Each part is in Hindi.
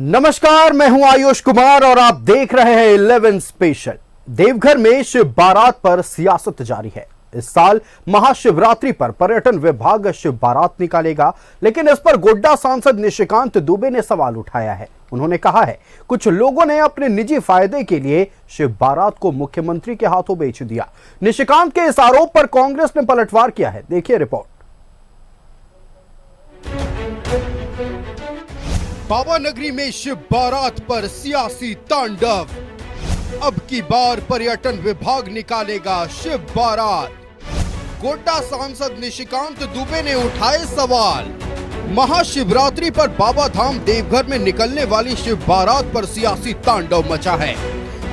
नमस्कार, मैं हूं आयुष कुमार और आप देख रहे हैं 11 स्पेशल। देवघर में शिव बारात पर सियासत जारी है। इस साल महाशिवरात्रि पर पर्यटन विभाग शिव बारात निकालेगा, लेकिन इस पर गोड्डा सांसद निशिकांत दुबे ने सवाल उठाया है। उन्होंने कहा है कुछ लोगों ने अपने निजी फायदे के लिए शिव बारात को मुख्यमंत्री के हाथों बेच दिया। निशिकांत के इस आरोप पर कांग्रेस ने पलटवार किया है। देखिए रिपोर्ट। बाबा नगरी में शिव बारात पर सियासी तांडव। अब की बार पर्यटन विभाग निकालेगा शिव बारात। गोड्डा सांसद निशिकांत दुबे ने उठाए सवाल। महाशिवरात्रि पर बाबा धाम देवघर में निकलने वाली शिव बारात पर सियासी तांडव मचा है।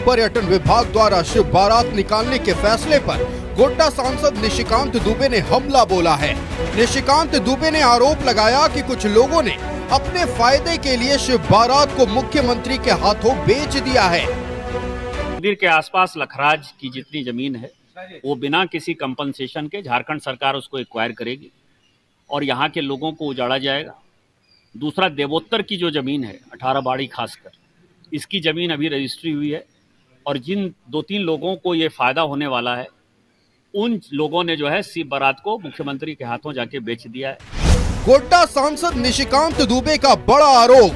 पर्यटन विभाग द्वारा शिव बारात निकालने के फैसले पर गोड्डा सांसद निशिकांत दुबे ने हमला बोला है। निशिकांत दुबे ने आरोप लगाया कि कुछ लोगों ने अपने फायदे के लिए शिव बारात को मुख्यमंत्री के हाथों बेच दिया है। मंदिर के आसपास लखराज की जितनी जमीन है वो बिना किसी कंपनसेशन के झारखंड सरकार उसको एक्वायर करेगी और यहाँ के लोगों को उजाड़ा जाएगा। दूसरा, देवोत्तर की जो जमीन है 18 बाड़ी खासकर, इसकी जमीन अभी रजिस्ट्री हुई है और जिन 2-3 लोगों को ये फायदा होने वाला है उन लोगों ने जो है शिव बारात को मुख्यमंत्री के हाथों जाके बेच दिया है। गोड्डा सांसद निशिकांत दुबे का बड़ा आरोप,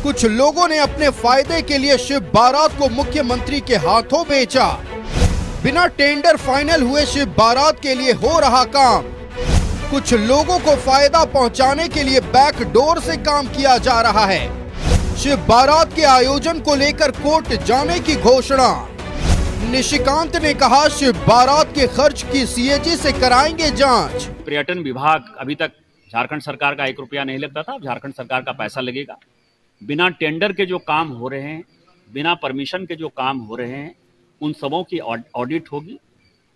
कुछ लोगों ने अपने फायदे के लिए शिव बारात को मुख्यमंत्री के हाथों बेचा। बिना टेंडर फाइनल हुए शिव बारात के लिए हो रहा काम। कुछ लोगों को फायदा पहुंचाने के लिए बैक डोर से काम किया जा रहा है। शिव बारात के आयोजन को लेकर कोर्ट जाने की घोषणा। निशिकांत ने कहा शिव बारात के खर्च की सीएजी से कराएंगे जांच। पर्यटन विभाग अभी तक झारखंड सरकार का 1 रुपया नहीं लगता था, अब झारखंड सरकार का पैसा लगेगा। बिना टेंडर के जो काम हो रहे हैं, बिना परमिशन के जो काम हो रहे हैं, उन सबों की ऑडिट होगी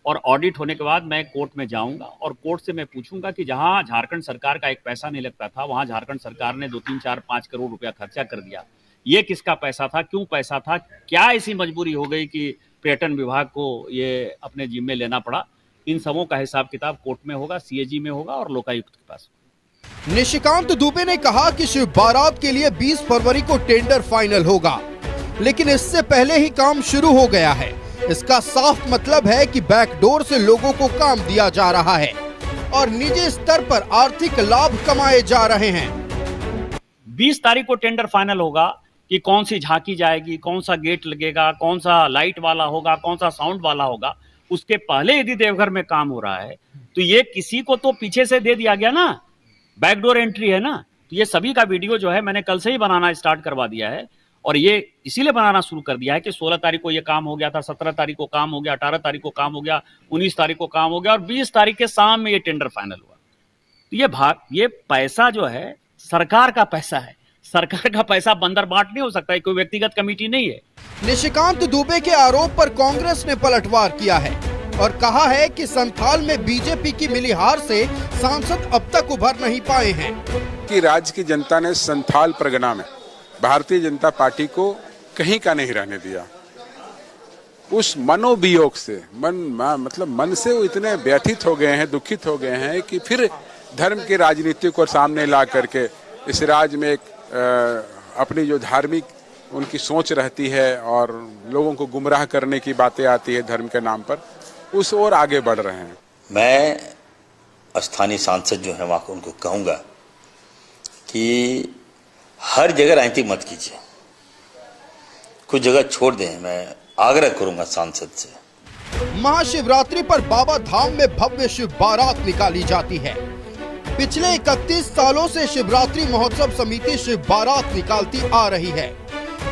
और ऑडिट होने के बाद मैं कोर्ट में जाऊंगा और कोर्ट से मैं पूछूंगा कि जहां झारखंड सरकार का एक पैसा नहीं लगता था वहां झारखंड सरकार ने 2, 3, 4, 5 करोड़ रुपया खर्चा कर दिया। ये किसका पैसा था, क्यों पैसा था, क्या ऐसी मजबूरी हो गई कि पर्यटन विभाग को ये अपने जिम्मे लेना पड़ा? इन सबों का हिसाब किताब कोर्ट में होगा, सीएजी में होगा और लोकायुक्त के पास। निशिकांत दुबे ने कहा कि शिव बारात के लिए 20 फरवरी को टेंडर फाइनल होगा, लेकिन इससे पहले ही काम शुरू हो गया है। इसका साफ मतलब है कि बैकडोर से लोगों को काम दिया जा रहा है और निजी स्तर पर आर्थिक लाभ कमाए जा रहे हैं। 20 तारीख को टेंडर फाइनल होगा कि कौन सी झांकी जाएगी, कौन सा गेट लगेगा, कौन सा लाइट वाला होगा, कौन सा साउंड वाला होगा। उसके पहले यदि देवघर में काम हो रहा है तो ये किसी को तो पीछे से दे दिया गया ना, बैकडोर एंट्री है ना। तो ये सभी का वीडियो जो है मैंने कल से ही बनाना स्टार्ट करवा दिया है और ये इसीलिए बनाना शुरू कर दिया है कि 16 तारीख को ये काम हो गया था, 17 तारीख को काम हो गया, 18 तारीख को काम हो गया, 19 तारीख को काम हो गया और 20 तारीख के शाम में ये टेंडर फाइनल हुआ। तो ये पैसा जो है सरकार का पैसा है। सरकार का पैसा बंदर बांट नहीं हो सकता है, कोई व्यक्तिगत कमेटी नहीं है। निशिकांत दुबे के आरोप पर कांग्रेस ने पलटवार किया है और कहा है कि संथाल में बीजेपी की मिली हार से सांसद अब तक उभर नहीं पाए हैं। कि राज्य की जनता ने संथाल परगना में भारतीय जनता पार्टी को कहीं का नहीं रहने दिया। उस मनोवियोग से मन से वो इतने व्यथित हो गए हैं, दुखित हो गए हैं कि फिर धर्म की राजनीति को सामने ला करके इस राज्य में एक अपनी जो धार्मिक उनकी सोच रहती है और लोगों को गुमराह करने की बातें आती है धर्म के नाम पर, उस ओर आगे बढ़ रहे हैं। मैं स्थानीय सांसद जो है वहाँ को उनको कहूँगा कि हर जगह राजनीति मत कीजिए, कुछ जगह छोड़ दें। मैं आग्रह करूँगा सांसद से। महाशिवरात्रि पर बाबा धाम में भव्य शिव बारात निकाली जाती है। पिछले 31 सालों से शिवरात्रि महोत्सव समिति शिव बारात निकालती आ रही है।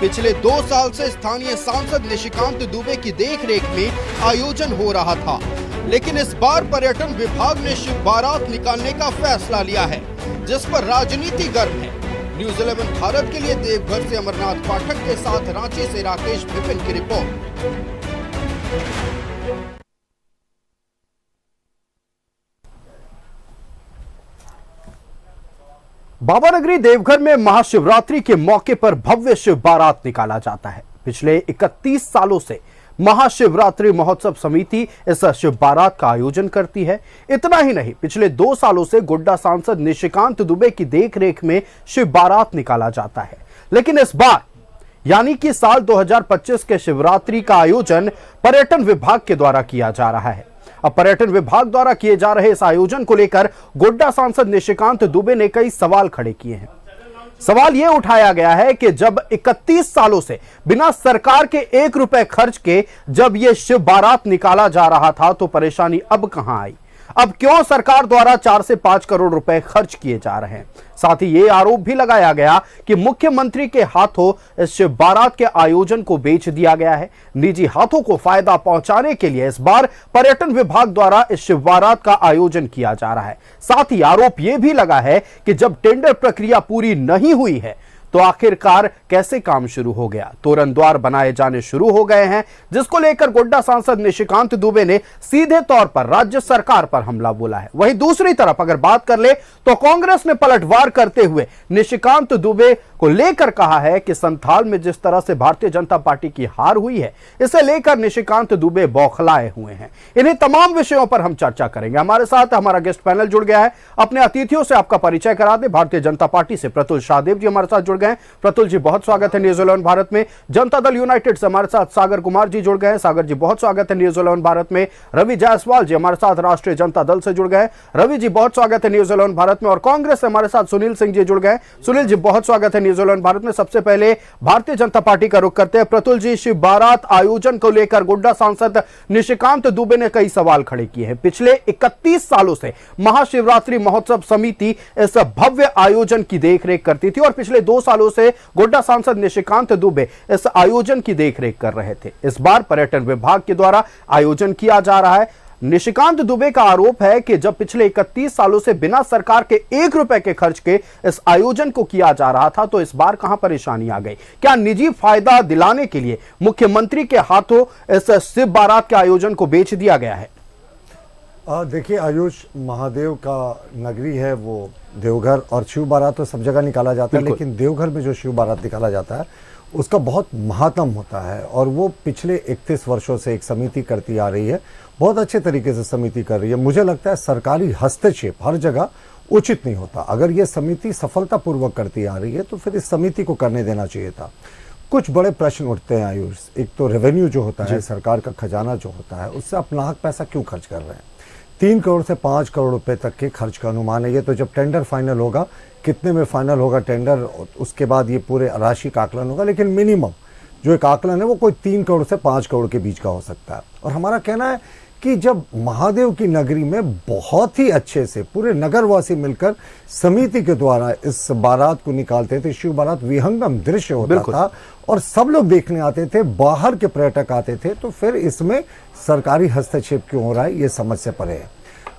पिछले 2 साल से स्थानीय सांसद निशिकांत दुबे की देखरेख में आयोजन हो रहा था, लेकिन इस बार पर्यटन विभाग ने शिव बारात निकालने का फैसला लिया है, जिस पर राजनीति गर्म है। न्यूज़ 11 भारत के लिए देवघर से अमरनाथ पाठक के साथ रांची से राकेश विपिन की रिपोर्ट। बाबा नगरी देवघर में महाशिवरात्रि के मौके पर भव्य शिव बारात निकाला जाता है। पिछले 31 सालों से महाशिवरात्रि महोत्सव समिति इस शिव बारात का आयोजन करती है। इतना ही नहीं, पिछले 2 सालों से गोड्डा सांसद निशिकांत दुबे की देखरेख में शिव बारात निकाला जाता है। लेकिन इस बार यानी कि साल 2025 के शिवरात्रि का आयोजन पर्यटन विभाग के द्वारा किया जा रहा है। अब पर्यटन विभाग द्वारा किए जा रहे इस आयोजन को लेकर गोड्डा सांसद निशिकांत दुबे ने कई सवाल खड़े किए हैं। सवाल यह उठाया गया है कि जब 31 सालों से बिना सरकार के 1 रुपए खर्च के जब यह शिव बारात निकाला जा रहा था तो परेशानी अब कहां आई? अब क्यों सरकार द्वारा 4 से 5 करोड़ रुपए खर्च किए जा रहे हैं? साथ ही यह आरोप भी लगाया गया कि मुख्यमंत्री के हाथों इस शिव बारात के आयोजन को बेच दिया गया है। निजी हाथों को फायदा पहुंचाने के लिए इस बार पर्यटन विभाग द्वारा इस शिव बारात का आयोजन किया जा रहा है। साथ ही आरोप यह भी लगा है कि जब टेंडर प्रक्रिया पूरी नहीं हुई है तो आखिरकार कैसे काम शुरू हो गया? तोरण द्वार बनाए जाने शुरू हो गए हैं, जिसको लेकर गोड्डा सांसद निशिकांत दुबे ने सीधे तौर पर राज्य सरकार पर हमला बोला है। वहीं दूसरी तरफ अगर बात कर ले तो कांग्रेस ने पलटवार करते हुए निशिकांत दुबे को लेकर कहा है कि संथाल में जिस तरह से भारतीय जनता पार्टी की हार हुई है, इसे लेकर निशिकांत दुबे बौखलाए हुए हैं। इन्हीं तमाम विषयों पर हम चर्चा करेंगे। हमारे साथ हमारा गेस्ट पैनल जुड़ गया है। अपने अतिथियों से आपका परिचय करा दे। भारतीय जनता पार्टी से प्रतुल शाहदेव जी हमारे साथ जुड़ गए हैं। प्रतुल जी बहुत स्वागत है न्यूज़ 11 भारत में। जनता दल यूनाइटेड से हमारे साथ सागर कुमार जी जुड़ गए हैं। सागर जी बहुत स्वागत है न्यूज़ 11 भारत में। रवि जायसवाल जी हमारे साथ राष्ट्रीय जनता दल से जुड़ गए हैं। रवि जी बहुत स्वागत है न्यूज़ 11 भारत में। और कांग्रेस से हमारे साथ सुनील सिंह जी जुड़ गए। सुनील जी बहुत स्वागत है न्यूज़ 11 भारत में। सबसे पहले भारतीय जनता पार्टी का रुख करते हैं। प्रतुल जी, शिव बारात आयोजन को लेकर गोड्डा सांसद निशिकांत दुबे ने कई सवाल खड़े किए हैं। पिछले 31 सालों से महाशिवरात्रि महोत्सव समिति इस भव्य आयोजन की देखरेख करती थी और पिछले 2 सालों से गोड्डा सांसद निशिकांत दुबे इस आयोजन की देखरेख कर रहे थे। इस बार पर्यटन विभाग के द्वारा आयोजन किया जा रहा है। निशिकांत दुबे का आरोप है कि जब पिछले 31 सालों से बिना सरकार के 1 रुपए के खर्च के इस आयोजन को किया जा रहा था तो इस बार कहां परेशानी आ गई? क्या निजी फायदा दिलाने के लिए मुख्यमंत्री के हाथों इस शिव बारात के आयोजन को बेच दिया गया है? देखिए, आयुष महादेव का नगरी है वो देवघर, और शिव बारात तो सब जगह निकाला जाता है, लेकिन देवघर में जो शिव बारात निकाला जाता है उसका बहुत महात्म होता है और वो पिछले 31 वर्षों से एक समिति करती आ रही है। बहुत अच्छे तरीके से समिति कर रही है। मुझे लगता है सरकारी हस्तक्षेप हर जगह उचित नहीं होता। अगर ये समिति सफलतापूर्वक करती आ रही है तो फिर इस समिति को करने देना चाहिए था। कुछ बड़े प्रश्न उठते हैं आयुष। एक तो रेवेन्यू जो होता है, सरकार का खजाना जो होता है, उससे आप नाहक पैसा क्यों खर्च कर रहे हैं? 3 करोड़ से 5 करोड़ रुपए तक के खर्च का अनुमान है। ये तो जब टेंडर फाइनल होगा, कितने में फाइनल होगा टेंडर, उसके बाद ये पूरे राशि का आकलन होगा, लेकिन मिनिमम जो एक आकलन है वो कोई 3 करोड़ से 5 करोड़ के बीच का हो सकता है। और हमारा कहना है कि जब महादेव की नगरी में बहुत ही अच्छे से पूरे नगरवासी मिलकर समिति के द्वारा इस बारात को निकालते थे, शिव बारात विहंगम दृश्य होता था और सब लोग देखने आते थे, बाहर के पर्यटक आते थे, तो फिर इसमें सरकारी हस्तक्षेप क्यों हो रहा है, ये समझ से परे है।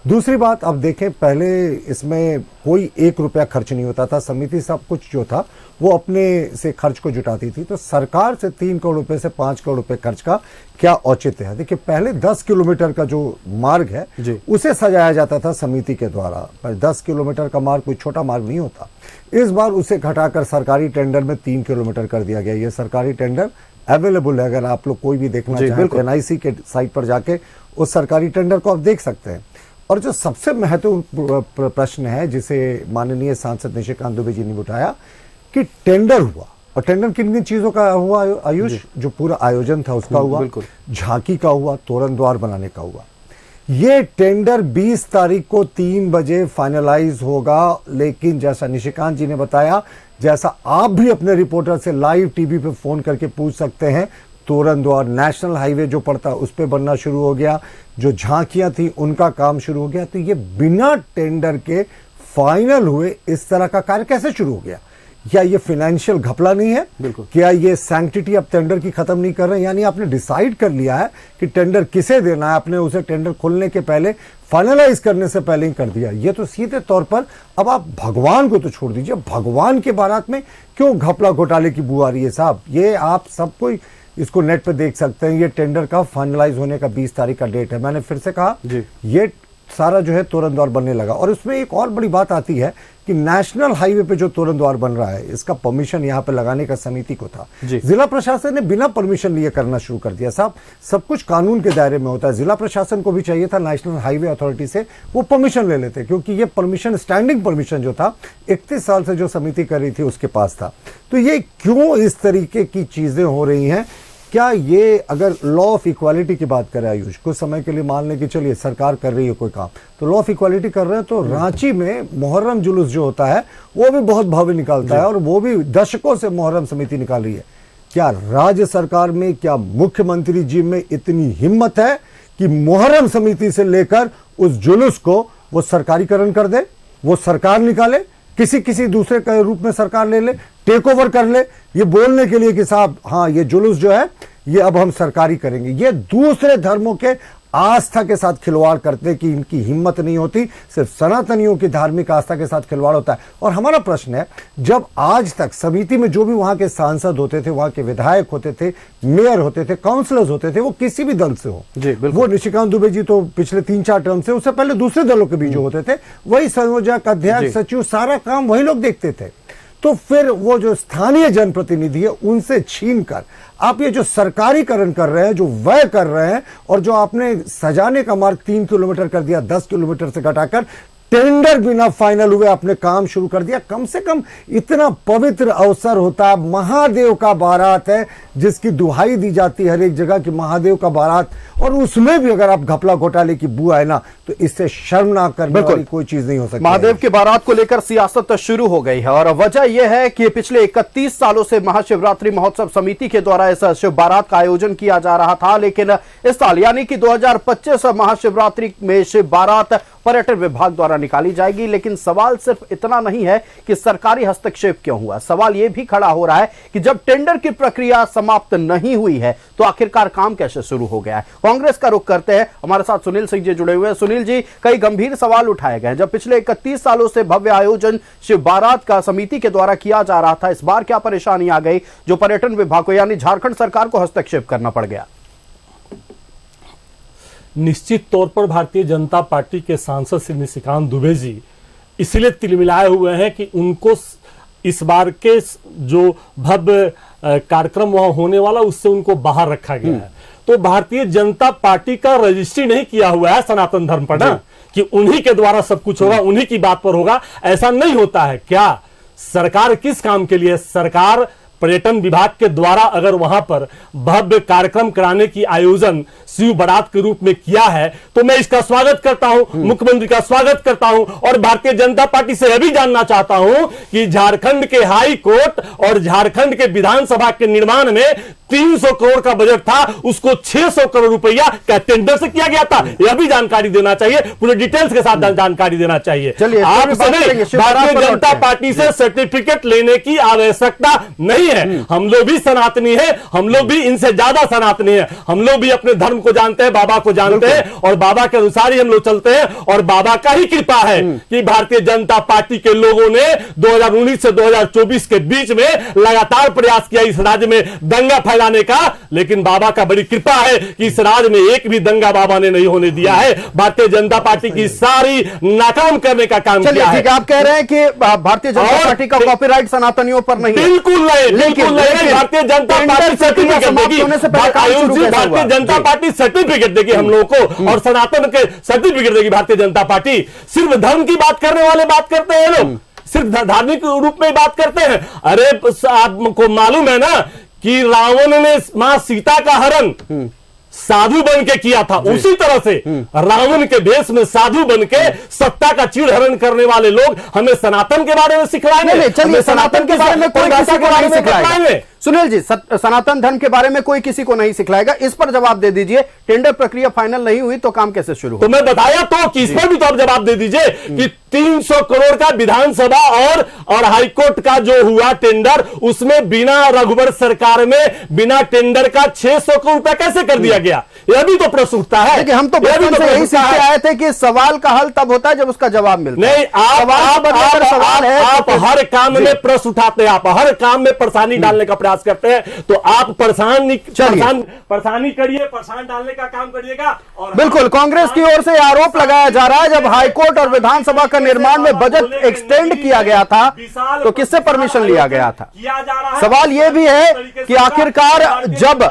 दूसरी बात, अब देखें, पहले इसमें कोई 1 रुपया खर्च नहीं होता था। समिति सब कुछ जो था वो अपने से खर्च को जुटाती थी। तो सरकार से 3 करोड़ रुपए से 5 करोड़ रुपए खर्च का क्या औचित्य है? देखिए, पहले 10 किलोमीटर का जो मार्ग है उसे सजाया जाता था समिति के द्वारा, पर 10 किलोमीटर का मार्ग कोई छोटा मार्ग नहीं होता। इस बार उसे घटाकर सरकारी टेंडर में 3 किलोमीटर कर दिया गया। ये सरकारी टेंडर अवेलेबल है, अगर आप लोग कोई भी देखना चाहें तो NIC के साइट पर जाके उस सरकारी टेंडर को आप देख सकते हैं। और जो सबसे महत्वपूर्ण प्रश्न है जिसे माननीय सांसद निशिकांत दुबे जी ने उठाया कि टेंडर हुआ, और टेंडर किन किन चीजों का हुआ आयुष? जो पूरा आयोजन था उसका हुआ, झांकी का हुआ, तोरण द्वार बनाने का हुआ। ये टेंडर 20 तारीख को 3 बजे फाइनलाइज होगा, लेकिन जैसा निशिकांत जी ने बताया, जैसा आप भी अपने रिपोर्टर से लाइव टीवी पे फोन करके पूछ सकते हैं, तोरण द्वार नेशनल हाईवे जो पड़ता है उस पे बनना शुरू हो गया, जो झांकियां थी उनका काम शुरू हो गया। तो ये बिना टेंडर के फाइनल हुए इस तरह का कार्य कैसे शुरू हो गया? क्या ये फाइनेंशियल घपला नहीं है? क्या ये सैंक्टिटी अब टेंडर की खत्म नहीं कर रहे हैं? यानी आपने डिसाइड कर लिया है कि टेंडर किसे देना है, आपने उसे टेंडर खोलने के पहले, फाइनलाइज करने से पहले ही कर दिया। ये तो सीधे तौर पर, अब आप भगवान को तो छोड़ दीजिए, भगवान के बारात में क्यों घपला घोटाले की बू आ रही है साहब? ये आप सब कोई इसको नेट पे देख सकते हैं। ये टेंडर का फाइनलाइज होने का 20 तारीख का डेट है। मैंने फिर से कहा, ये सारा जो है तोरण द्वार बनने लगा। और उसमें एक और बड़ी बात आती है कि नेशनल हाईवे पे जो तोरण द्वार बन रहा है, इसका परमिशन यहाँ पे लगाने का समिति को था। जिला प्रशासन ने बिना परमिशन लिए करना शुरू कर दिया। साहब, सब कुछ कानून के दायरे में होता है। जिला प्रशासन को भी चाहिए था नेशनल हाईवे अथॉरिटी से वो परमिशन ले लेते, क्योंकि ये परमिशन, स्टैंडिंग परमिशन जो था 31 साल से जो समिति कर रही थी उसके पास था। तो ये क्यों इस तरीके की चीजें हो रही हैं? क्या ये, अगर लॉ ऑफ इक्वालिटी की बात करें आयुष, कुछ समय के लिए मान लें कि चलिए सरकार कर रही है कोई काम, तो लॉ ऑफ इक्वालिटी कर रहे हैं, तो रांची में मुहर्रम जुलूस जो होता है वो भी बहुत भव्य निकालता है, और वो भी दशकों से मुहर्रम समिति निकाल रही है। क्या राज्य सरकार में, क्या मुख्यमंत्री जी में इतनी हिम्मत है कि मुहर्रम समिति से लेकर उस जुलूस को वो सरकारीकरण कर दे, वो सरकार निकाले, किसी दूसरे के रूप में सरकार ले ले, टेक ओवर कर ले, ये बोलने के लिए कि साहब हाँ ये जुलूस जो है ये अब हम सरकारी करेंगे? ये दूसरे धर्मों के आस्था के साथ खिलवाड़ करते कि इनकी हिम्मत नहीं होती, सिर्फ सनातनियों की धार्मिक आस्था के साथ खिलवाड़ होता है। और हमारा प्रश्न है, जब आज तक समिति में जो भी वहां के सांसद होते थे, वहां के विधायक होते थे, मेयर होते थे, काउंसलर्स होते थे, वो किसी भी दल से हो, वो निशिकांत दुबे जी तो पिछले 3-4 टर्म से, उससे पहले दूसरे दलों के भी जो होते थे, वही संयोजक, अध्यक्ष, सचिव, सारा काम वही लोग देखते थे। तो फिर वो जो स्थानीय जनप्रतिनिधि है उनसे छीनकर आप ये जो सरकारीकरण कर रहे हैं, जो व्यय कर रहे हैं, और जो आपने सजाने का मार्ग 3 किलोमीटर कर दिया, 10 किलोमीटर से घटाकर टेंडर बिना फाइनल हुए आपने काम शुरू कर दिया। कम से कम इतना पवित्र अवसर होता है, महादेव का बारात है जिसकी दुहाई दी जाती है हर एक जगह कि महादेव का बारात, और उसमें भी अगर आप घपला घोटाले की बू आए ना, तो इससे शर्मनाक करने वाली कोई चीज नहीं हो सकती। महादेव के बारात को लेकर सियासत शुरू हो गई है, और वजह यह है कि पिछले 31 सालों से महाशिवरात्रि महोत्सव समिति के द्वारा इस शिव बारात का आयोजन किया जा रहा था, लेकिन इस साल यानी कि 2025 महाशिवरात्रि में शिव बारात पर्यटन विभाग द्वारा निकाली जाएगी। लेकिन सवाल सिर्फ इतना नहीं है कि सरकारी हस्तक्षेप क्यों हुआ, सवाल यह भी खड़ा हो रहा है कि जब टेंडर की प्रक्रिया समाप्त नहीं हुई है तो आखिरकार काम कैसे शुरू हो गया है। कांग्रेस का रुख करते हैं, हमारे साथ सुनील सिंह जी जुड़े हुए हैं। सुनील जी, कई गंभीर सवाल उठाए गए हैं। जब पिछले 31 सालों से भव्य आयोजन शिव बारात का समिति के द्वारा किया जा रहा था, इस बार क्या परेशानी आ गई जो पर्यटन विभाग को यानी झारखंड सरकार को हस्तक्षेप करना पड़ गया? निश्चित तौर पर भारतीय जनता पार्टी के सांसद श्री निशिकांत दुबे जी इसलिए तिलमिलाए हुए हैं कि उनको इस बार के जो भव्य कार्यक्रम वहां होने वाला उससे उनको बाहर रखा गया है। तो भारतीय जनता पार्टी का रजिस्ट्री नहीं किया हुआ है सनातन धर्म पर ना, कि उन्हीं के द्वारा सब कुछ होगा, उन्हीं की बात पर होगा, ऐसा नहीं होता है। क्या सरकार किस काम के लिए, सरकार पर्यटन विभाग के द्वारा अगर वहां पर भव्य कार्यक्रम कराने की आयोजन शिव बारात के रूप में किया है तो मैं इसका स्वागत करता हूं, मुख्यमंत्री का स्वागत करता हूं, और भारतीय जनता पार्टी से यह भी जानना चाहता हूं कि झारखंड के हाई कोर्ट और झारखंड के विधानसभा के निर्माण में 300 करोड़ का बजट था, उसको 600 करोड़ रुपया क्या टेंडर से किया गया था? यह भी जानकारी देना चाहिए, पूरे डिटेल्स के साथ जानकारी देना चाहिए। आप सभी भारतीय जनता पार्टी से सर्टिफिकेट लेने की आवश्यकता नहीं है। हम लोग भी सनातनी हैं, हम लोग भी इनसे ज्यादा सनातनी हैं, हम लोग भी अपने धर्म को जानते हैं, बाबा को जानते हैं, और बाबा के अनुसार ही हम लोग चलते हैं। और बाबा का ही कृपा है कि भारतीय जनता पार्टी के लोगों ने 2019 से 2024 के बीच में लगातार प्रयास किया इस राज्य में दंगा फैलाने का, लेकिन बाबा का बड़ी कृपा है कि इस राज्य में एक भी दंगा बाबा ने नहीं होने दिया है। भारतीय जनता पार्टी की सारी नाकाम करने का काम किया है। आप कह रहे हैं कि भारतीय जनता पार्टी का कॉपीराइट सनातनियों पर नहीं, बिल्कुल नहीं, भारतीय जनता पार्टी सर्टिफिकेट देगी, भारतीय जनता पार्टी सर्टिफिकेट देगी हम लोगों को, और सनातन के सर्टिफिकेट देगी भारतीय जनता पार्टी। सिर्फ धर्म की बात करने वाले बात करते हैं लोग, सिर्फ धार्मिक रूप में बात करते हैं। अरे आपको मालूम है ना कि रावण ने मां सीता का हरण साधु बन के किया था, उसी तरह से रावण के भेष में साधु बन के सत्ता का चीड़हरण करने वाले लोग हमें सनातन के बारे में सिखलाएंगे। चलिए, सनातन के बारे में कोई किसी को नहीं सिखलाएगा। सुनील जी, सनातन धर्म के बारे में कोई किसी को नहीं सिखलाएगा, इस पर जवाब दे दीजिए। टेंडर प्रक्रिया फाइनल नहीं हुई तो काम कैसे शुरू? तो मैं बताया तो कि इस पर भी तो आप जवाब दे दीजिए कि 300 करोड़ का विधानसभा और हाईकोर्ट का जो हुआ टेंडर, उसमें बिना रघुवर सरकार में बिना टेंडर का 600 करोड़ रुपया कैसे कर दिया गया? यह भी तो प्रश्न उठता है। देखिए, हम तो बचपन से यही सीखते आए थे कि सवाल का हल तब होता है जब उसका जवाब मिलता है। नहीं, आप हर काम में प्रश्न उठाते हैं, आप हर काम में परेशानी डालने का प्रयास करते हैं, तो आप परेशानी करिए, परेशान डालने का काम करिएगा। और बिल्कुल, कांग्रेस की ओर से आरोप लगाया जा रहा है जब हाईकोर्ट और विधानसभा का निर्माण में बजट एक्सटेंड किया गया था तो किससे परमिशन लिया गया था। सवाल यह भी है कि आखिरकार जब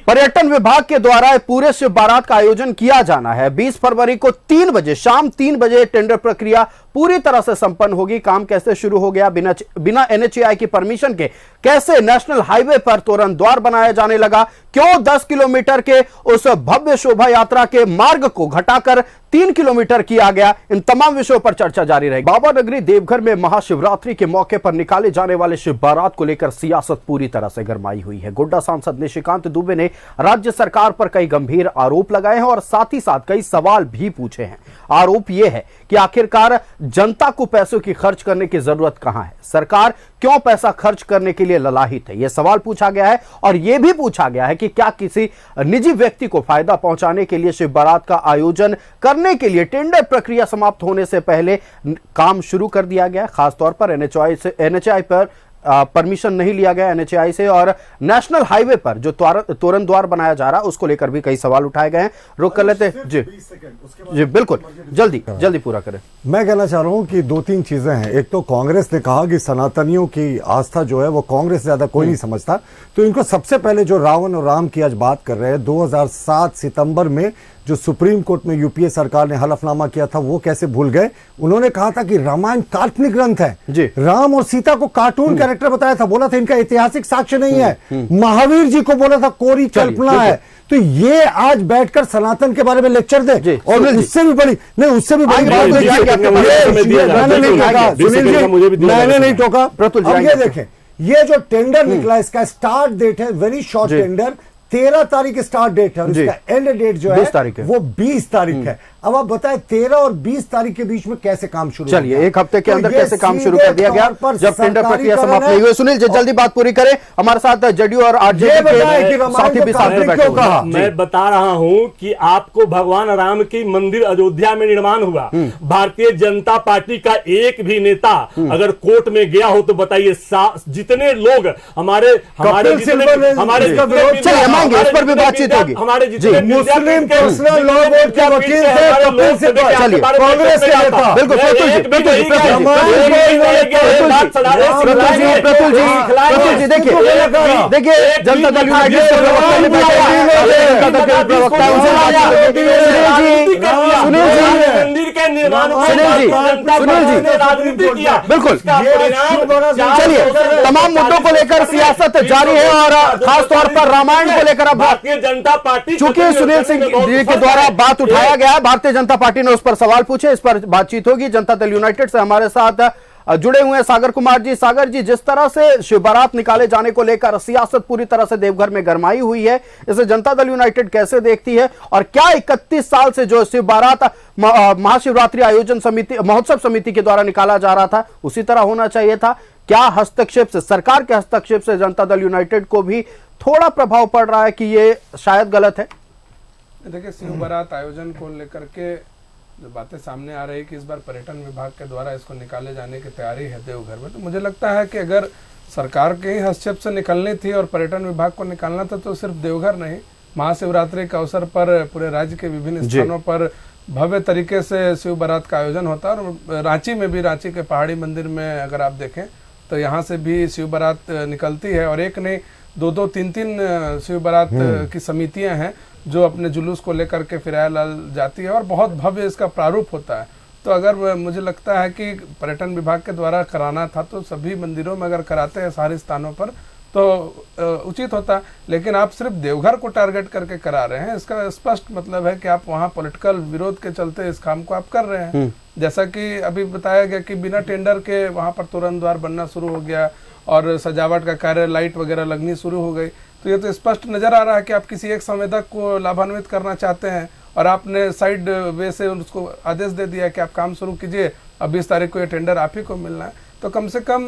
पर्यटन विभाग के द्वारा पूरे शिव बारात का आयोजन किया जाना है, 20 फरवरी को 3 बजे, शाम 3 बजे टेंडर प्रक्रिया पूरी तरह से संपन्न होगी। काम कैसे शुरू हो गया, बिना NHAI की परमिशन के कैसे नेशनल हाईवे पर तोरण द्वार बनाया जाने लगा, क्यों 10 किलोमीटर के उस भव्य शोभा यात्रा के मार्ग को घटाकर 3 किलोमीटर किया गया, इन तमाम विषयों पर चर्चा जारी रहेगी। बाबा नगरी देवघर में महाशिवरात्रि के मौके पर निकाले जाने वाले शिव बारात को लेकर सियासत पूरी तरह से गरमाई हुई है। गोड्डा सांसद निशिकांत दुबे ने राज्य सरकार पर कई गंभीर आरोप लगाए हैं और साथ ही साथ कई सवाल भी पूछे हैं। आरोप यह है कि आखिरकार जनता को पैसों की खर्च करने की जरूरत कहां है, सरकार क्यों पैसा खर्च करने के लिए ललाहित है, यह सवाल पूछा गया है। और यह भी पूछा गया है कि क्या किसी निजी व्यक्ति को फायदा पहुंचाने के लिए शिव बारात का आयोजन करने के लिए टेंडर प्रक्रिया समाप्त होने से पहले काम शुरू कर दिया गया, खासतौर पर NHAI पर परमिशन नहीं लिया गया NHAI से, और नेशनल हाईवे पर जो तोरण द्वार बनाया जा रहा है उसको लेकर भी कई सवाल उठाए गए हैं। रुक कर लेते जी जी बिल्कुल, जल्दी पूरा करें। मैं कहना चाह रहा हूं कि 2-3 चीजें हैं। एक तो कांग्रेस ने कहा कि सनातनियों की आस्था जो है वो कांग्रेस से ज्यादा कोई नहीं समझता, तो इनको सबसे पहले जो रावण और राम की आज बात कर रहे हैं, 2007 सितंबर में जो सुप्रीम कोर्ट में यूपीए सरकार ने हलफनामा किया था वो कैसे भूल गए। उन्होंने कहा था कि रामायण काल्पनिक ग्रंथ है जी। राम और सीता को कार्टून कैरेक्टर बताया था, बोला था इनका ऐतिहासिक साक्ष्य नहीं है। महावीर जी को बोला था कोरी कल्पना है। तो ये आज बैठकर सनातन के बारे में लेक्चर दे, और उससे भी बड़ी नहीं, उससे भी बड़ी बात मैंने नहीं टोका। अब ये देखें, ये जो टेंडर निकला इसका स्टार्ट डेट है वेरी शॉर्ट टेंडर, 13 तारीख स्टार्ट डेट है और इसका एंड डेट जो है वो 20 तारीख है। अब आप बताएं 13 और 20 तारीख के बीच में कैसे काम शुरू, चलिए एक हफ्ते के अंदर कैसे काम शुरू कर दिया गया जब टेंडर प्रक्रिया समाप्त नहीं हुई। सुनील जल्दी बात पूरी करें, हमारे साथ जेडीयू और आरजेडी के साथी भी साथ में बैठे हुए हैं। मैं बता रहा हूं कि आपको भगवान राम की मंदिर अयोध्या में निर्माण हुआ, भारतीय जनता पार्टी का एक भी नेता अगर कोर्ट में गया हो तो बताइए, जितने लोग हमारे इस पर भी बातचीत होगी। हमारे जितने मुस्लिम पर्सनल लॉ बोर्ड के वकील थे, चलिए कांग्रेस के नेता, बिल्कुल प्रतुल जी देखिए जनता दल यूनाइटेड के प्रवक्ता मंदिर के निर्माण बिल्कुल। चलिए तमाम मुद्दों को लेकर सियासत जारी है और खासतौर पर रामायण को लेकर अब भारतीय जनता पार्टी, चूंकि सुनील सिंह जी के द्वारा बात उठाया गया, भारतीय जनता पार्टी ने उस पर सवाल पूछे, इस पर बातचीत होगी। जनता दल यूनाइटेड से हमारे साथ जुड़े हुए हैं सागर कुमार जी। सागर जी, जिस तरह से शिव बारात निकाले जाने को लेकर सियासत पूरी तरह से देवघर में गरमाई हुई है, इसे जनता दल यूनाइटेड कैसे देखती है, और क्या 31 साल से जो शिव बारात महाशिवरात्रि आयोजन समिति, महोत्सव समिति के द्वारा निकाला जा रहा था उसी तरह होना चाहिए था? क्या हस्तक्षेप से, सरकार के हस्तक्षेप से जनता दल यूनाइटेड को भी थोड़ा प्रभाव पड़ रहा है कि ये शायद गलत है? देखिए, शिव बारात आयोजन को लेकर के जो बातें सामने आ रही है कि इस बार पर्यटन विभाग के द्वारा इसको निकाले जाने की तैयारी है देवघर में, तो मुझे लगता है कि अगर सरकार के ही हस्तक्षेप से निकलनी थी और पर्यटन विभाग को निकालना था तो सिर्फ देवघर नहीं, महाशिवरात्रि के अवसर पर पूरे राज्य के विभिन्न स्थानों पर भव्य तरीके से शिव बारात का आयोजन होता है। और रांची में भी, रांची के पहाड़ी मंदिर में अगर आप देखें तो यहाँ से भी शिव बारात निकलती है, और एक नहीं 2-2, 3-3 शिव बारात की समितियां हैं जो अपने जुलूस को लेकर के फिराया जाती है और बहुत भव्य इसका प्रारूप होता है। तो अगर मुझे लगता है कि पर्यटन विभाग के द्वारा कराना था तो सभी मंदिरों में अगर कराते हैं सारे स्थानों पर तो उचित होता, लेकिन आप सिर्फ देवघर को टारगेट करके करा रहे हैं, इसका स्पष्ट मतलब है कि आप वहाँ पॉलिटिकल विरोध के चलते इस काम को आप कर रहे हैं। जैसा कि अभी बताया गया कि बिना टेंडर के वहाँ पर तोरण द्वार बनना शुरू हो गया और सजावट का कार्य, लाइट वगैरह लगनी शुरू हो गई, तो ये तो स्पष्ट नजर आ रहा है कि आप किसी एक संवेदक को लाभान्वित करना चाहते हैं और आपने साइड वे से उसको आदेश दे दिया कि आप काम शुरू कीजिए, अब 20 तारीख को ये टेंडर आप ही को मिलना है। तो कम से कम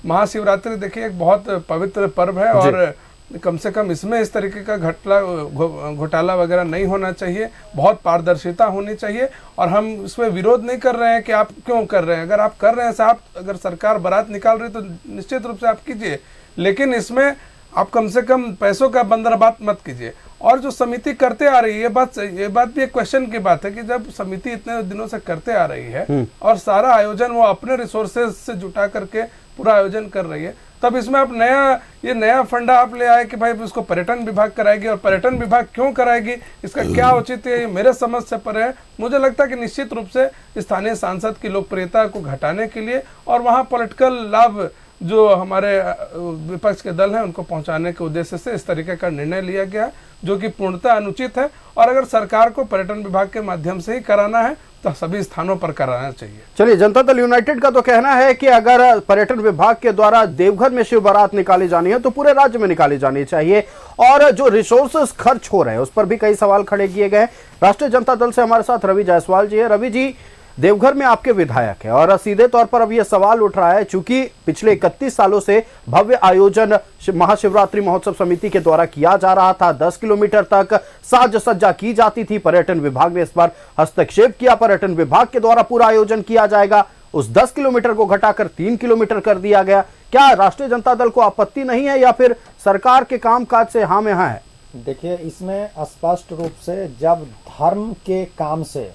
महाशिवरात्रि देखिए एक बहुत पवित्र पर्व है और कम से कम इसमें इस तरीके का घोटाला वगैरह नहीं होना चाहिए, बहुत पारदर्शिता होनी चाहिए। और हम इसमें विरोध नहीं कर रहे हैं कि आप क्यों कर रहे हैं, अगर आप कर रहे हैं साहब, अगर सरकार बारात निकाल रही तो निश्चित रूप से आप कीजिए, लेकिन इसमें आप कम से कम पैसों का बंदरबात मत कीजिए। और जो समिति करते आ रही है, ये बात भी एक क्वेश्चन की बात है कि जब समिति इतने दिनों से करते आ रही है और सारा आयोजन वो अपने रिसोर्सेज से जुटा करके पूरा आयोजन कर रही है, तब इसमें आप नया फंडा आप ले आए कि भाई इसको पर्यटन विभाग कराएगी, और पर्यटन विभाग क्यों कराएगी, इसका क्या औचित्य है, ये मेरे समझ से परे है। मुझे लगता है कि निश्चित रूप से स्थानीय सांसद की लोकप्रियता को घटाने के लिए और वहाँ पॉलिटिकल लाभ जो हमारे विपक्ष के दल हैं उनको पहुंचाने के उद्देश्य से इस तरीके का निर्णय लिया गया, जो कि पूर्णतः अनुचित है। और अगर सरकार को पर्यटन विभाग के माध्यम से ही कराना है तो सभी स्थानों पर कराना चाहिए। चलिए, जनता दल यूनाइटेड का तो कहना है कि अगर पर्यटन विभाग के द्वारा देवघर में शिव बारात निकाली जानी है तो पूरे राज्य में निकाली जानी चाहिए, और जो रिसोर्सेस खर्च हो रहे हैं उस पर भी कई सवाल खड़े किए गए। राष्ट्रीय जनता दल से हमारे साथ रवि जायसवाल जी है। रवि जी, देवघर में आपके विधायक है और सीधे तौर पर अब यह सवाल उठ रहा है, चूंकि पिछले 31 सालों से भव्य आयोजन महाशिवरात्रि महोत्सव समिति के द्वारा किया जा रहा था, 10 किलोमीटर तक साज सज्जा की जाती थी। पर्यटन विभाग ने इस बार हस्तक्षेप किया, पर्यटन विभाग के द्वारा पूरा आयोजन किया जाएगा, उस 10 किलोमीटर को घटाकर 3 किलोमीटर कर दिया गया। क्या राष्ट्रीय जनता दल को आपत्ति नहीं है या फिर सरकार के कामकाज से हाँ में हाँ है? देखिए, इसमें स्पष्ट रूप से जब धर्म के काम से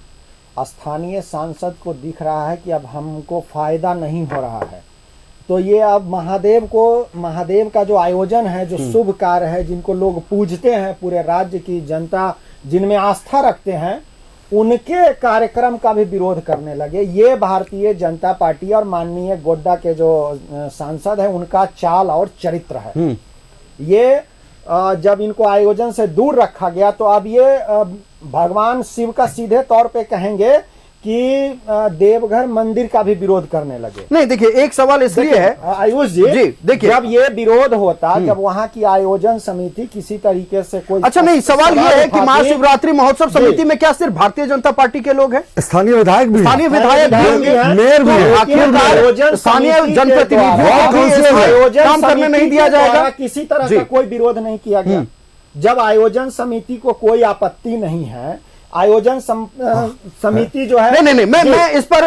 स्थानीय सांसद को दिख रहा है कि अब हमको फायदा नहीं हो रहा है, तो ये अब महादेव का जो आयोजन है, जो शुभ कार्य है, जिनको लोग पूजते हैं, पूरे राज्य की जनता जिनमें आस्था रखते हैं, उनके कार्यक्रम का भी विरोध करने लगे। ये भारतीय जनता पार्टी और माननीय गोड्डा के जो सांसद है उनका चाल और चरित्र है। ये जब इनको आयोजन से दूर रखा गया तो अब ये भगवान शिव का सीधे तौर पे कहेंगे कि देवघर मंदिर का भी विरोध करने लगे। नहीं, देखिए, एक सवाल इसलिए है आयुष जी, देखिए, जब ये विरोध होता, जब वहाँ की आयोजन समिति किसी तरीके से कोई अच्छा नहीं, सवाल ये है कि महाशिवरात्रि महोत्सव समिति में क्या सिर्फ भारतीय जनता पार्टी के लोग हैं? स्थानीय विधायक भी, स्थानीय विधायक भी, मेयर भी, आखिरकार स्थानीय जनप्रतिनिधियों को काम करने नहीं दिया जाएगा? किसी तरह का कोई विरोध नहीं किया गया। जब आयोजन समिति को कोई आपत्ति नहीं है, आयोजन समिति जो है, नहीं, मैं इस पर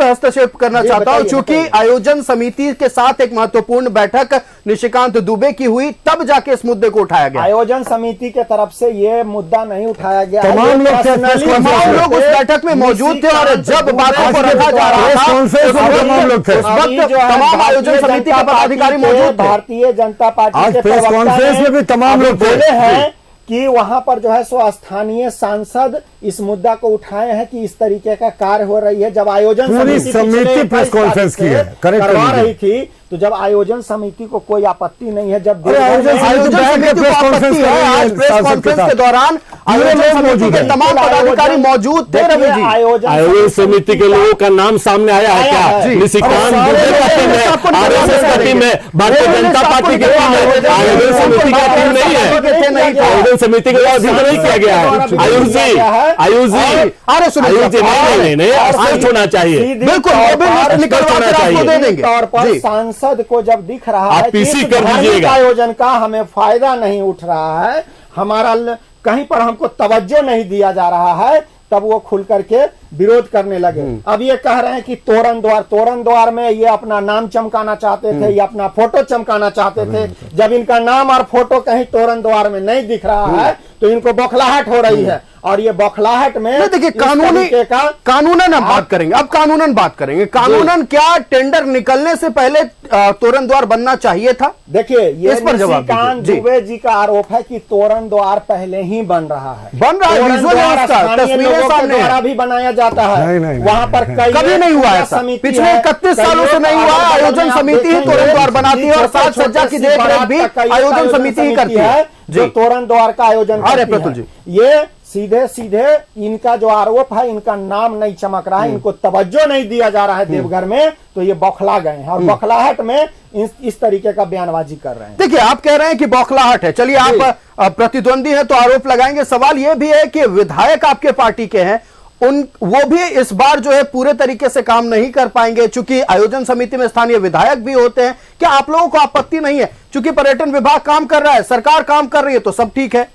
हस्तक्षेप करना चाहता हूं, क्योंकि आयोजन समिति के साथ एक महत्वपूर्ण बैठक निशिकांत दुबे की हुई, तब जाके इस मुद्दे को उठाया गया। आयोजन समिति के तरफ से ये मुद्दा नहीं उठाया गया। तमाम लोग उस बैठक में मौजूद थे और जब बातों को रखा जा रहा था तमाम लोग थे, तमाम आयोजन समिति के पदाधिकारी मौजूद थे। भारतीय जनता पार्टी के प्रेस कॉन्फ्रेंस में भी तमाम लोग बोले हैं कि वहां पर जो है सो स्थानीय सांसद इस मुद्दा को उठाए हैं कि इस तरीके का कार्य हो रही है। जब आयोजन समिति प्रेस कॉन्फ्रेंस की है, करवा रही थी, तो जब आयोजन समिति को कोई आपत्ति नहीं है, जब आयोजन समिति को आपत्ति है, आज प्रेस कॉन्फ्रेंस के दौरान आयोजन समिति के तमाम पदाधिकारी मौजूद थे। रवि जी, आयोजन समिति के लोगों का नाम सामने आया है क्या? निशिकांत दुबे का टीम है, आरएसएस का टीम है, भारतीय जनता पार्टी की टीम है, आयोजन समिति का टीम नहीं है। आयोजन समिति के द्वारा जिक्र नहीं किया गया है। आयुष जी, अरे सुनिए, नहीं, स्पष्ट होना चाहिए, बिल्कुल निकलवा आपको दे देंगे। तौर पर सांसद को जब दिख रहा है कि पीसी कर दीजिएगा, आयोजन का हमें फायदा नहीं उठ रहा है, हमारा कहीं पर हमको तवज्जो नहीं दिया जा रहा है, तब वो खुल करके विरोध करने लगे। अब ये कह रहे हैं कि तोरण द्वार में ये अपना नाम चमकाना चाहते थे, ये अपना फोटो चमकाना चाहते थे। जब इनका नाम और फोटो कहीं तोरण द्वार में नहीं दिख रहा है तो इनको बौखलाहट हो रही है। और ये बौखलाहट में देखिए, कानूनन हम बात करेंगे, अब कानूनन बात करेंगे। कानूनन क्या टेंडर निकलने से पहले तोरण द्वार बनना चाहिए था? देखिए, ये निशिकांत दुबे जी का आरोप है कि तोरण द्वार पहले ही बन रहा है, तस्वीरें सामने भी बनाया जाता है। वहाँ पर कभी नहीं हुआ ऐसा, पिछले 31 सालों से नहीं हुआ। आयोजन समिति ही तोरण द्वार बनाती है और साज सज्जा की देखरेख भी आयोजन समिति ही करती है, जो तोरण द्वार का आयोजन करती है। ये सीधे इनका जो आरोप है, इनका नाम नहीं चमक रहा है, इनको तवज्जो नहीं दिया जा रहा है देवघर में, तो ये बौखला गए हैं और बौखलाहट में इस तरीके का बयानबाजी कर रहे हैं। देखिए, आप कह रहे हैं कि बौखलाहट है, चलिए आप प्रतिद्वंदी है तो आरोप लगाएंगे। सवाल यह भी है कि विधायक आपके पार्टी के हैं, वो भी इस बार जो है पूरे तरीके से काम नहीं कर पाएंगे, चूंकि आयोजन समिति में स्थानीय विधायक भी होते हैं। क्या आप लोगों को आपत्ति नहीं है? चूंकि पर्यटन विभाग काम कर रहा है, सरकार काम कर रही है, तो सब ठीक है।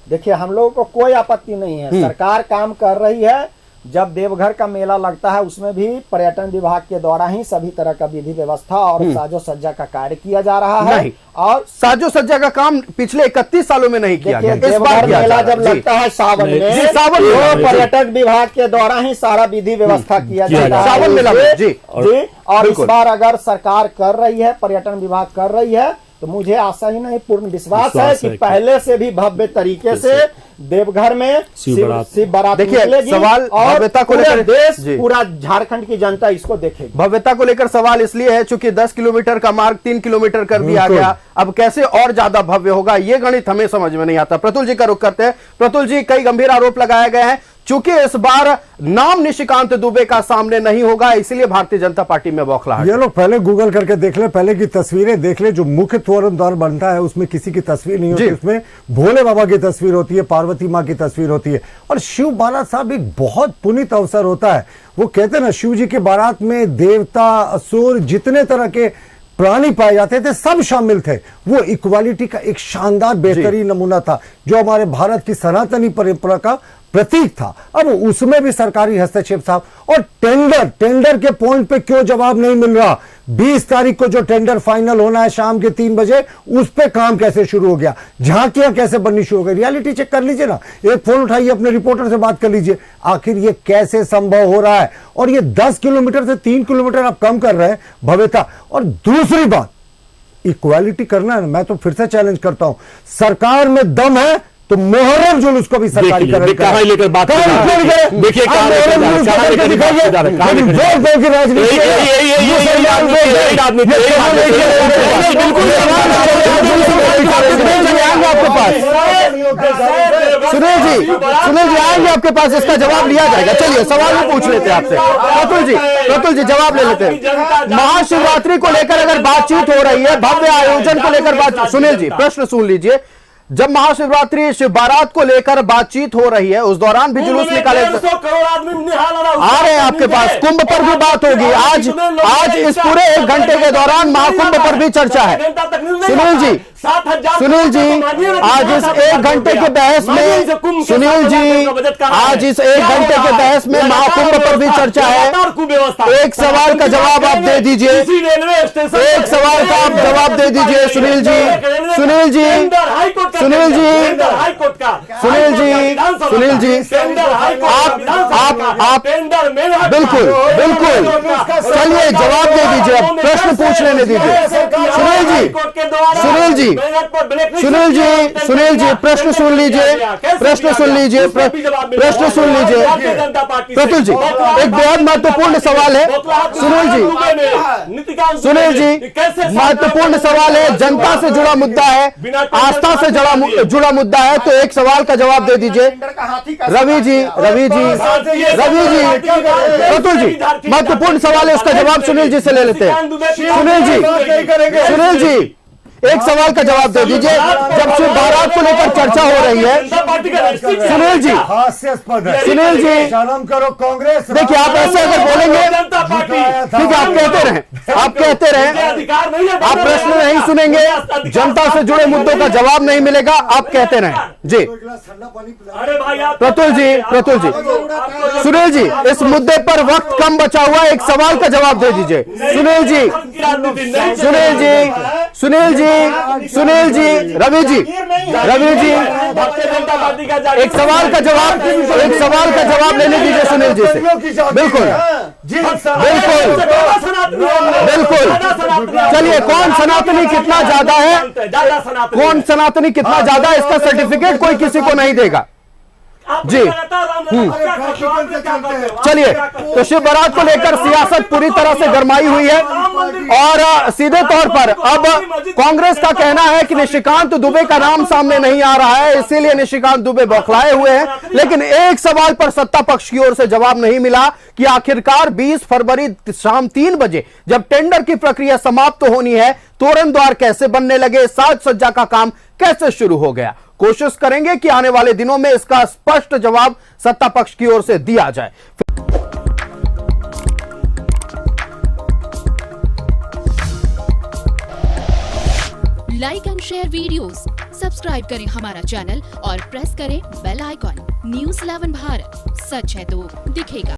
देखिए, हम लोगों को कोई आपत्ति नहीं है, सरकार काम कर रही है। जब देवघर का मेला लगता है उसमें भी पर्यटन विभाग के द्वारा ही सभी तरह का विधि व्यवस्था और साजो सज्जा का कार्य किया जा रहा है। और साजो सज्जा का काम पिछले 31 सालों में नहीं किया गया, इस बार देवघर किया जा मेला रहा है। जब लगता है सावन में, सावन में पर्यटन विभाग के द्वारा ही सारा विधि व्यवस्था किया जाता है। सावन मेला में जी, और इस बार अगर सरकार कर रही है, पर्यटन विभाग कर रही है, तो मुझे आशा ही नहीं पूर्ण विश्वास है कि पहले से भी भव्य तरीके से देवघर में शिव बारात निकलेगी। सवाल भव्यता को लेकर देश, पूरा झारखंड की जनता इसको देखेगी। भव्यता को लेकर सवाल इसलिए है चूंकि 10 किलोमीटर का मार्ग 3 किलोमीटर कर दिया गया, अब कैसे और ज्यादा भव्य होगा, ये गणित हमें समझ में नहीं आता। प्रतुल जी का रुख करते हैं। प्रतुल जी, कई गंभीर आरोप लगाए गए हैं, चूंकि इस बार नाम निशिकांत दुबे का सामने नहीं होगा, इसलिए भारतीय जनता पार्टी में बौखलाहट। ये लोग पहले गूगल करके देख ले, पहले की तस्वीरें देख ले। जो मुख्य तोरण द्वार बनता है उसमें किसी की तस्वीर नहीं होती, उसमें भोले बाबा की तस्वीर होती है, पार्वती माँ की तस्वीर होती है। और शिव बारात साहब एक बहुत पुनीत अवसर होता है। वो कहते हैं ना, शिव जी की बारात में देवता, असुर, जितने तरह के प्राणी पाए जाते थे सब शामिल थे। वो इक्वालिटी का एक शानदार बेहतरीन नमूना था जो हमारे भारत की सनातनी परंपरा का प्रतीक था। अब उसमें भी सरकारी हस्तक्षेप साहब। और टेंडर के पॉइंट पे क्यों जवाब नहीं मिल रहा? 20 तारीख को जो टेंडर फाइनल होना है शाम के 3 बजे, उस पे काम कैसे शुरू हो गया? झांकियां कैसे बननी शुरू हो गई? रियलिटी चेक कर लीजिए ना, एक फोन उठाइए, अपने रिपोर्टर से बात कर लीजिए, आखिर ये कैसे संभव हो रहा है? और ये 10 किलोमीटर से 3 किलोमीटर आप कम कर रहे हैं भव्यता। और दूसरी बात, इक्वालिटी करना है। मैं तो फिर से चैलेंज करता हूं, सरकार में दम है तो मुहर्रम जुलूस को भी सरकारी कहाँ लेकर बात देखिए, सुनील जी आएंगे आपके पास, इसका जवाब लिया जाएगा। चलिए सवाल भी पूछ लेते हैं आपसे। प्रतुल जी जवाब ले लेते हैं। महाशिवरात्रि को लेकर अगर बातचीत हो रही है, भव्य आयोजन को लेकर बातचीत, सुनील जी प्रश्न सुन लीजिए। जब महाशिवरात्रि शिव बारात को लेकर बातचीत हो रही है, उस दौरान भी जुलूस निकाले आ रहे हैं आपके पास। कुंभ पर भी बात होगी आज इस पूरे 1 घंटे के दौरान महाकुंभ पर भी चर्चा है। सुनील जी आज इस 1 घंटे के बहस में, सुनील जी आज इस 1 घंटे के बहस में महाकुंभ पर भी चर्चा है। एक सवाल का जवाब आप दे दीजिए, एक सवाल का आप जवाब दे दीजिए सुनील जी आप बिल्कुल चलिए जवाब दे दीजिए, अब प्रश्न पूछ लेने दीजिए। सुनील जी प्रश्न सुन लीजिए। प्रतुल जी, एक बेहद महत्वपूर्ण सवाल है। सुनील जी महत्वपूर्ण सवाल है, जनता से जुड़ा मुद्दा है, आस्था से जुड़ा मुद्दा है, तो एक सवाल का जवाब दे दीजिए। रवि जी प्रतुल जी महत्वपूर्ण सवाल है, उसका जवाब सुनील जी से ले लेते हैं। सुनील जी एक सवाल का जवाब दे दीजिए। जब शिव बारात को लेकर चर्चा हो रही है, सुनील जी शर्म करो कांग्रेस। देखिए, आप ऐसे अगर बोलेंगे ठीक है, आप कहते रहें, आप प्रश्न नहीं सुनेंगे, जनता से जुड़े मुद्दों का जवाब नहीं मिलेगा, आप कहते रहें जी। प्रतुल जी सुनील जी इस मुद्दे पर वक्त कम बचा हुआ है, एक सवाल का जवाब दे दीजिए। सुनील जी रवि जी एक सवाल का जवाब लेने दीजिए सुनील जी से। बिल्कुल चलिए, कौन सनातनी कितना ज्यादा है, इसका सर्टिफिकेट कोई किसी को नहीं देगा जी। चलिए, तो शिव बारात को लेकर सियासत पूरी तरह से गरमाई हुई है और सीधे तौर पर अब कांग्रेस का कहना है कि निशिकांत दुबे का नाम सामने नहीं आ रहा है, इसीलिए निशिकांत दुबे बौखलाए हुए हैं। लेकिन एक सवाल पर सत्ता पक्ष की ओर से जवाब नहीं मिला कि आखिरकार 20 फरवरी शाम 3 बजे जब टेंडर की प्रक्रिया समाप्त होनी है, तोरण द्वार कैसे बनने लगे, साज सज्जा का काम कैसे शुरू हो गया। कोशिश करेंगे कि आने वाले दिनों में इसका स्पष्ट जवाब सत्ता पक्ष की ओर से दिया जाए। Like and share videos, subscribe करें हमारा चैनल और प्रेस करें बेल आइकॉन। News 11 भारत, सच है तो दिखेगा।